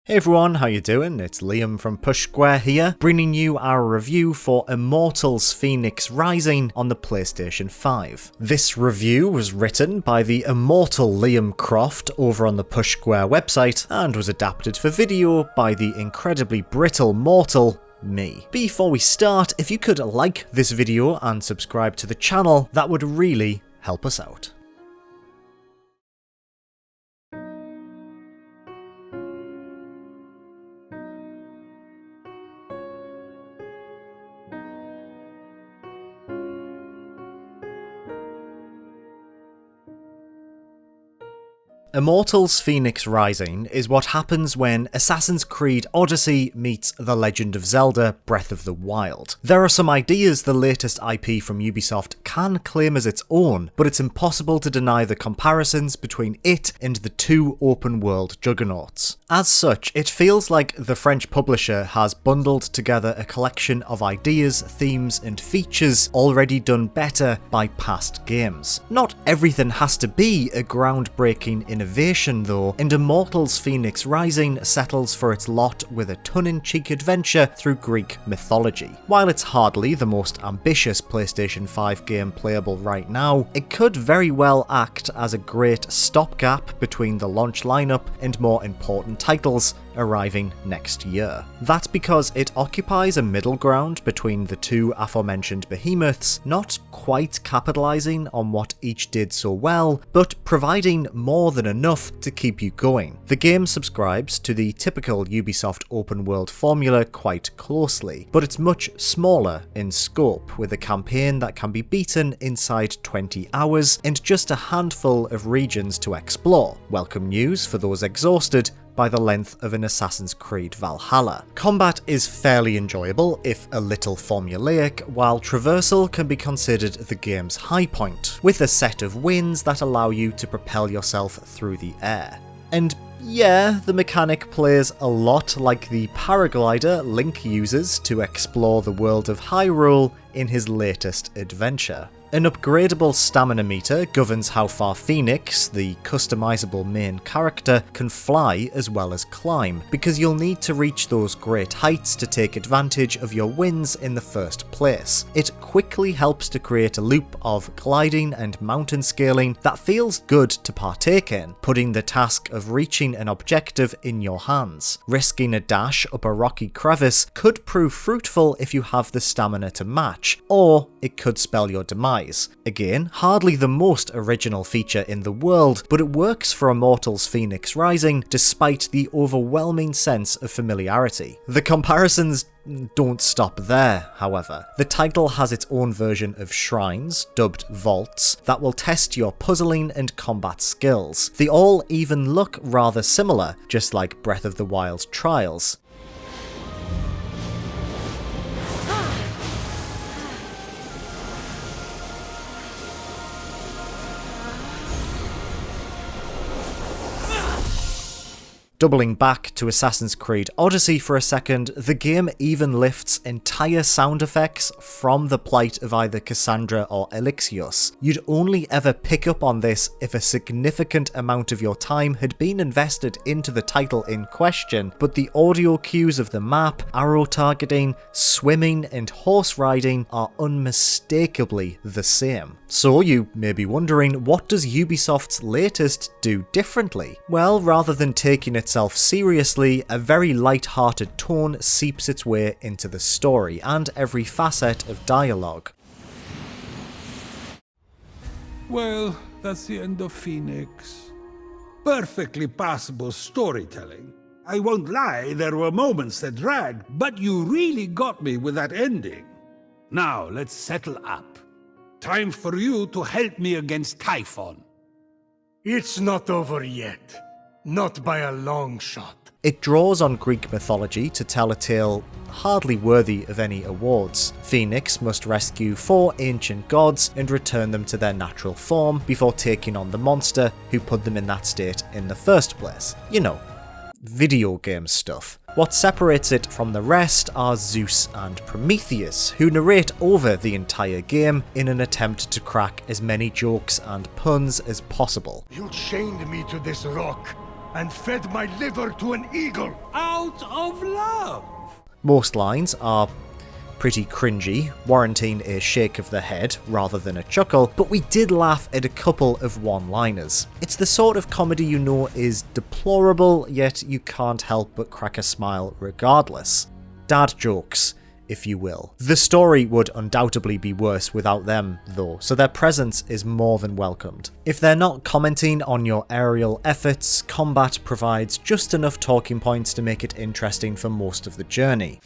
Hey everyone, how you doing? It's Liam from Push Square here, bringing you our review for Immortals Fenyx Rising on the PlayStation 5. This review was written by the immortal Liam Croft over on the Push Square website, and was adapted for video by the incredibly brittle mortal me. Before we start, if you could like this video and subscribe to the channel, that would really help us out. Immortals Fenyx Rising is what happens when Assassin's Creed Odyssey meets The Legend of Zelda Breath of the Wild. There are some ideas the latest IP from Ubisoft can claim as its own, but it's impossible to deny the comparisons between it and the two open-world juggernauts. As such, it feels like the French publisher has bundled together a collection of ideas, themes, and features already done better by past games. Not everything has to be a groundbreaking innovation though, and Immortals Fenyx Rising settles for its lot with a tongue-in-cheek adventure through Greek mythology. While it's hardly the most ambitious PlayStation 5 game playable right now, it could very well act as a great stopgap between the launch lineup and more important titles arriving next year. That's because it occupies a middle ground between the two aforementioned behemoths, not quite capitalising on what each did so well, but providing more than enough to keep you going. The game subscribes to the typical Ubisoft open world formula quite closely, but it's much smaller in scope, with a campaign that can be beaten inside 20 hours and just a handful of regions to explore. Welcome news for those exhausted by the length of an Assassin's Creed Valhalla. Combat is fairly enjoyable, if a little formulaic, while traversal can be considered the game's high point, with a set of winds that allow you to propel yourself through the air. And yeah, the mechanic plays a lot like the paraglider Link uses to explore the world of Hyrule in his latest adventure. An upgradable stamina meter governs how far Fenyx, the customizable main character, can fly as well as climb, because you'll need to reach those great heights to take advantage of your wins in the first place. It quickly helps to create a loop of gliding and mountain scaling that feels good to partake in, putting the task of reaching an objective in your hands. Risking a dash up a rocky crevice could prove fruitful if you have the stamina to match, or it could spell your demise. Again, hardly the most original feature in the world, but it works for Immortals Fenyx Rising despite the overwhelming sense of familiarity. The comparisons don't stop there, however. The title has its own version of shrines, dubbed vaults, that will test your puzzling and combat skills. They all even look rather similar, just like Breath of the Wild's trials. Doubling back to Assassin's Creed Odyssey for a second, the game even lifts entire sound effects from the plight of either Cassandra or Elixios. You'd only ever pick up on this if a significant amount of your time had been invested into the title in question, but the audio cues of the map, arrow targeting, swimming, and horse riding are unmistakably the same. So you may be wondering, what does Ubisoft's latest do differently? Well, rather than taking itself seriously, a very light-hearted tone seeps its way into the story and every facet of dialogue. Well, that's the end of Fenyx. Perfectly passable storytelling. I won't lie, there were moments that dragged, but you really got me with that ending. Now, let's settle up. Time for you to help me against Typhon. It's not over yet. Not by a long shot. It draws on Greek mythology to tell a tale hardly worthy of any awards. Fenyx must rescue 4 ancient gods and return them to their natural form before taking on the monster who put them in that state in the first place. You know, video game stuff. What separates it from the rest are Zeus and Prometheus, who narrate over the entire game in an attempt to crack as many jokes and puns as possible. You chained me to this rock. and fed my liver to an eagle. Out of love. Most lines are pretty cringy, warranting a shake of the head rather than a chuckle, but we did laugh at a couple of one-liners. It's the sort of comedy you know is deplorable, yet you can't help but crack a smile regardless. Dad jokes, if you will. The story would undoubtedly be worse without them, though, so their presence is more than welcomed. If they're not commenting on your aerial efforts, combat provides just enough talking points to make it interesting for most of the journey.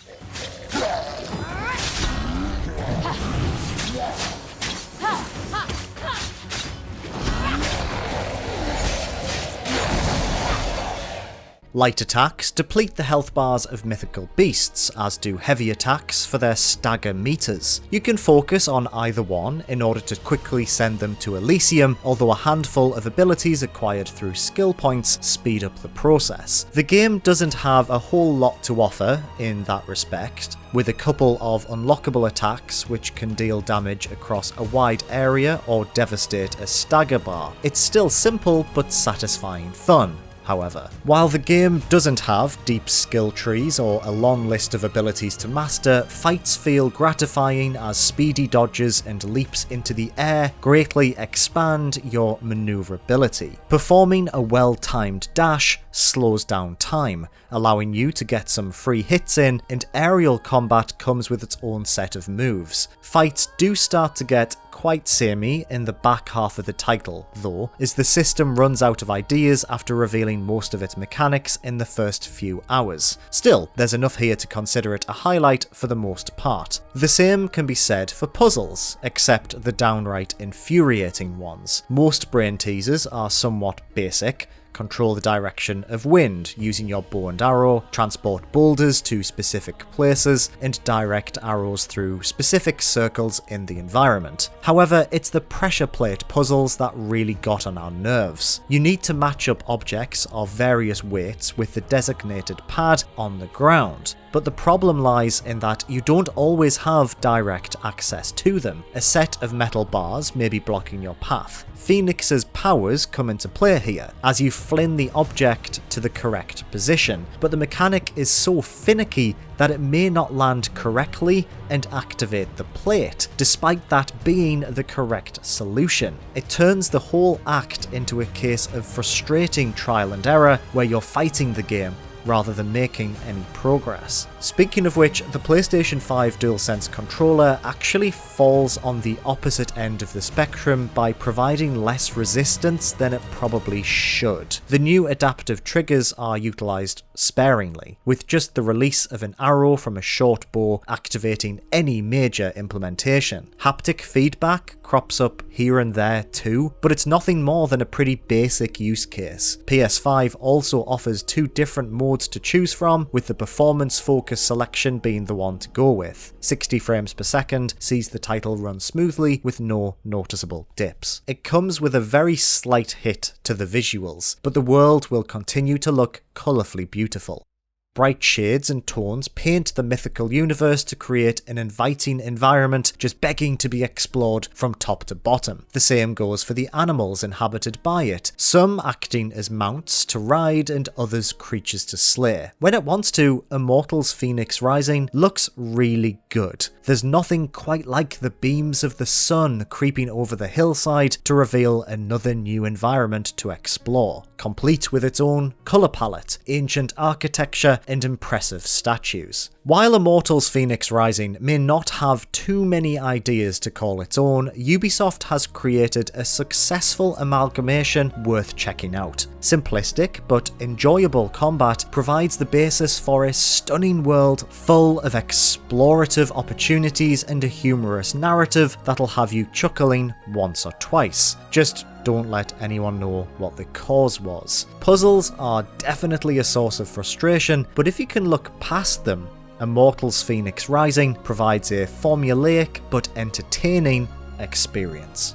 Light attacks deplete the health bars of mythical beasts, as do heavy attacks for their stagger meters. You can focus on either one in order to quickly send them to Elysium, although a handful of abilities acquired through skill points speed up the process. The game doesn't have a whole lot to offer in that respect, with a couple of unlockable attacks which can deal damage across a wide area or devastate a stagger bar. It's still simple but satisfying fun. However, while the game doesn't have deep skill trees or a long list of abilities to master, fights feel gratifying as speedy dodges and leaps into the air greatly expand your maneuverability. Performing a well-timed dash slows down time, allowing you to get some free hits in, and aerial combat comes with its own set of moves. Fights do start to get quite samey in the back half of the title, though, as the system runs out of ideas after revealing most of its mechanics in the first few hours. Still, there's enough here to consider it a highlight for the most part. The same can be said for puzzles, except the downright infuriating ones. Most brain teasers are somewhat basic. Control the direction of wind using your bow and arrow, transport boulders to specific places, and direct arrows through specific circles in the environment. However, it's the pressure plate puzzles that really got on our nerves. You need to match up objects of various weights with the designated pad on the ground. But the problem lies in that you don't always have direct access to them. A set of metal bars may be blocking your path. Fenyx's powers come into play here, as you fling the object to the correct position, but the mechanic is so finicky that it may not land correctly and activate the plate, despite that being the correct solution. It turns the whole act into a case of frustrating trial and error where you're fighting the game rather than making any progress. Speaking of which, the PlayStation 5 DualSense controller actually falls on the opposite end of the spectrum by providing less resistance than it probably should. The new adaptive triggers are utilised sparingly, with just the release of an arrow from a short bow activating any major implementation. Haptic feedback crops up here and there too, but it's nothing more than a pretty basic use case. PS5 also offers two different modes to choose from, with the performance focus selection being the one to go with. 60 frames per second sees the title run smoothly with no noticeable dips. It comes with a very slight hit to the visuals, but the world will continue to look colourfully beautiful. Bright shades and tones paint the mythical universe to create an inviting environment just begging to be explored from top to bottom. The same goes for the animals inhabited by it, some acting as mounts to ride and others creatures to slay. When it wants to, Immortals Fenyx Rising looks really good. There's nothing quite like the beams of the sun creeping over the hillside to reveal another new environment to explore, complete with its own colour palette, ancient architecture, and impressive statues. While Immortals Fenyx Rising may not have too many ideas to call its own, Ubisoft has created a successful amalgamation worth checking out. Simplistic but enjoyable combat provides the basis for a stunning world full of explorative opportunities and a humorous narrative that'll have you chuckling once or twice. Just don't let anyone know what the cause was. Puzzles are definitely a source of frustration, but if you can look past them, Immortals Fenyx Rising provides a formulaic but entertaining experience.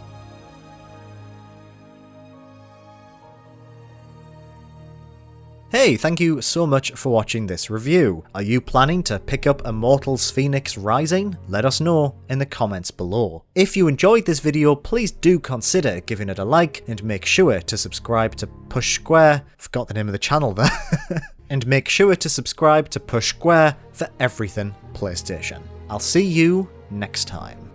Hey, thank you so much for watching this review. Are you planning to pick up Immortals Fenyx Rising? Let us know in the comments below. If you enjoyed this video, please do consider giving it a like and make sure to subscribe to Push Square. Forgot the name of the channel there. And make sure to subscribe to Push Square for everything PlayStation. I'll see you next time.